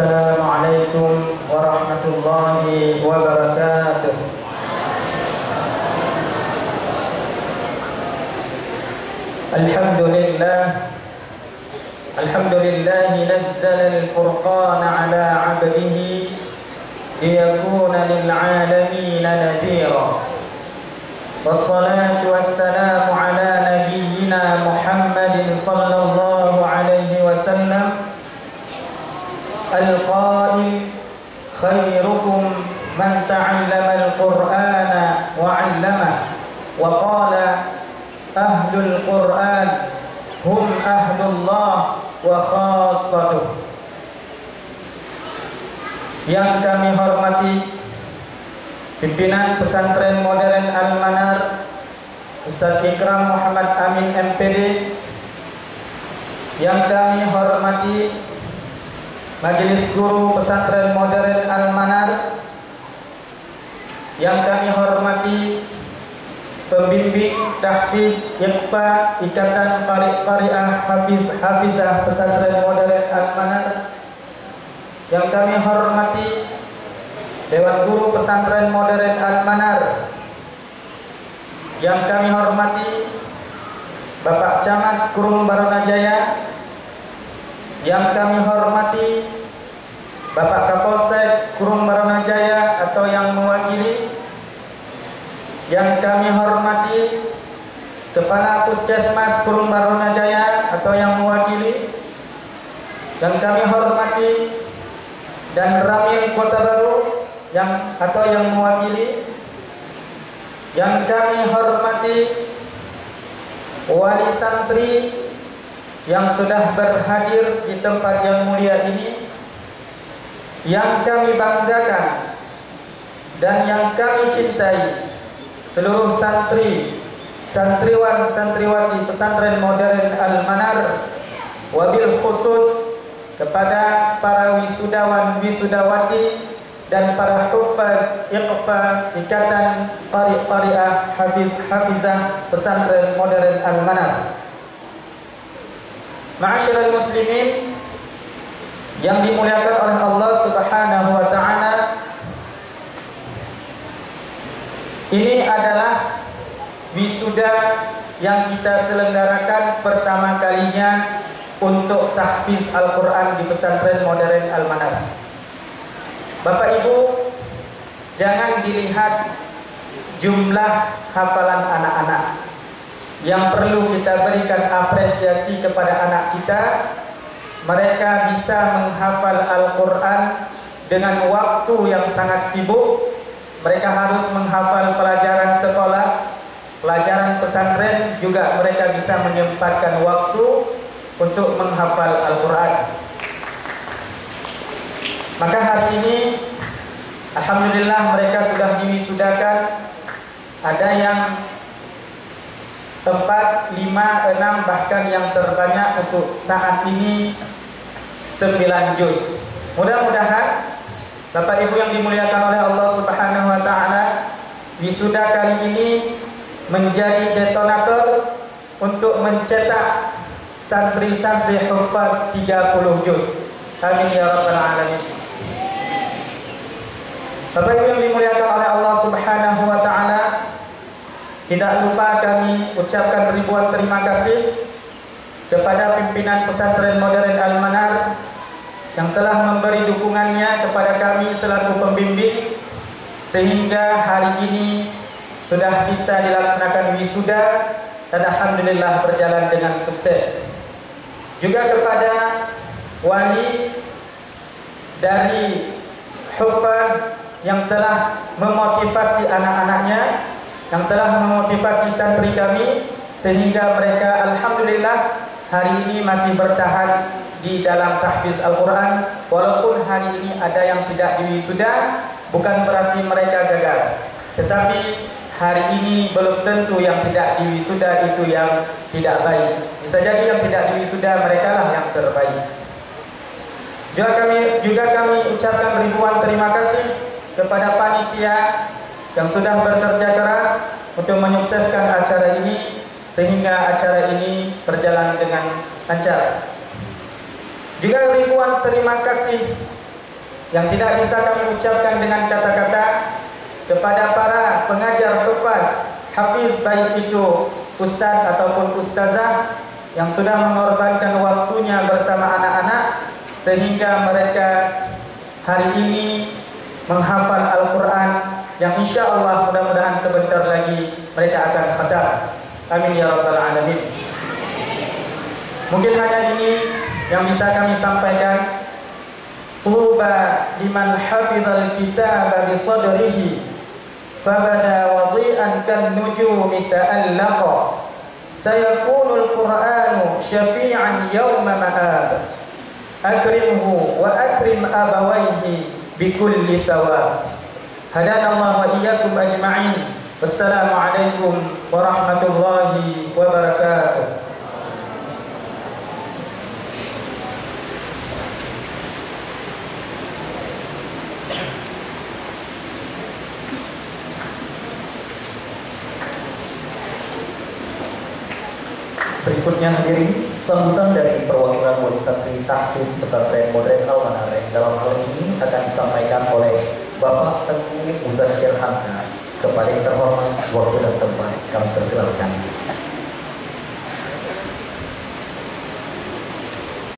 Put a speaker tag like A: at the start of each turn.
A: Assalamualaikum warahmatullahi wabarakatuh. Alhamdulillah nazzala al-furqana ala 'abdihi liyakuna lil 'alamin nadhira. Wassalatu wassalamu ala nabiyyina Muhammadin sallallahu alaihi wasallam al-qail khairukum man ta'allama al-Qur'ana wa 'allama wa qala ahlul Qur'an hum ahlullah wa khassatuh. Yang kami hormati pimpinan pesantren modern Al-Manar Ustaz Ikram Muhammad Amin MPD, yang kami hormati Majelis Guru Pesantren Modern Al-Manar, yang kami hormati pembimbing tahfiz Iqfa Ikatan Qari'ah Hafizah Pesantren Modern Al-Manar, yang kami hormati Dewan Guru Pesantren Modern Al-Manar, yang kami hormati Bapak Camat Kurung Baranajaya, yang kami hormati Bapak Kapolsek Kurung Baranajaya atau yang mewakili, yang kami hormati Kepala Puskesmas Kurung Baranajaya atau yang mewakili, yang kami hormati dan Ramil Kota Baru yang atau yang mewakili, yang kami hormati wali santri yang sudah berhadir di tempat yang mulia ini, yang kami banggakan dan yang kami cintai seluruh santri, santriwan, santriwati pesantren modern Al-Manar, wabil khusus kepada para wisudawan, wisudawati dan para huffaz Iqfa Ikatan Qari'ah Hafizah Pesantren Modern Al-Manar. Ma'asyiral muslimin yang dimuliakan oleh Allah Subhanahu wa taala, ini adalah wisuda yang kita selenggarakan pertama kalinya untuk tahfiz Al-Quran di Pesantren Modern Al-Manar. Bapak Ibu, jangan dilihat jumlah hafalan anak-anak. Yang perlu kita berikan apresiasi kepada anak kita, mereka bisa menghafal Al-Quran dengan waktu yang sangat sibuk. Mereka harus menghafal pelajaran sekolah, pelajaran pesantren, juga mereka bisa menyempatkan waktu untuk menghafal Al-Quran. Maka hari ini alhamdulillah mereka sudah diwisudakan. Ada yang 4, 5, 6, bahkan yang terbanyak untuk saat ini 9 juz. Mudah-mudahan Bapak Ibu yang dimuliakan oleh Allah Subhanahu wa taala, wisuda kali ini menjadi detonator untuk mencetak santri-santri huffaz 30 juz. Amin ya rabbal alamin. Bapak Ibu yang dimuliakan oleh Allah Subhanahu wa taala, tidak lupa kami ucapkan ribuan terima kasih kepada pimpinan Pesantren Modern Al-Manar yang telah memberi dukungannya kepada kami selaku pembimbing, sehingga hari ini sudah bisa dilaksanakan wisuda dan alhamdulillah berjalan dengan sukses. Juga kepada wali dari huffaz yang telah memotivasi anak-anaknya, yang telah memotivasi santri kami, sehingga mereka alhamdulillah hari ini masih bertahan di dalam tahfiz Al-Quran. Walaupun hari ini ada yang tidak diwisuda, bukan berarti mereka gagal, tetapi hari ini belum tentu yang tidak diwisuda itu yang tidak baik. Bisa jadi yang tidak diwisuda mereka lah yang terbaik. Juga kami ucapkan ribuan terima kasih kepada panitia yang sudah bekerja keras untuk menyukseskan acara ini, sehingga acara ini berjalan dengan lancar. Juga ribuan terima kasih yang tidak bisa kami ucapkan dengan kata-kata, kepada para pengajar hufaz, hafiz, baik itu ustaz ataupun ustazah yang sudah mengorbankan waktunya bersama anak-anak sehingga mereka hari ini menghafal Al-Quran yang insya Allah mudah-mudahan sebentar lagi mereka akan khatam. Amin ya rabbal alamin. Mungkin hanya ini yang bisa kami sampaikan. Tuba liman hafizal kitaba bi sadrihi fabada wadi'an kan nujumi ta'allaqa sayakunul qur'anu syafi'an yawma ma'ab akrimhu wa akrim abawaihi bikulli thawab. Hadanallahu wa iyyakum ajma'in. Wassalamualaikum warahmatullahi wabarakatuh.
B: Berikutnya hadirin, sambutan dari perwakilan wali santri Tahfiz Pesantren Modern Al-Manar dalam hal ini akan disampaikan oleh Bapak Tengku Muzakkir Hamka. Kepada yang terhormat, waktu dan tempat kami persilakan.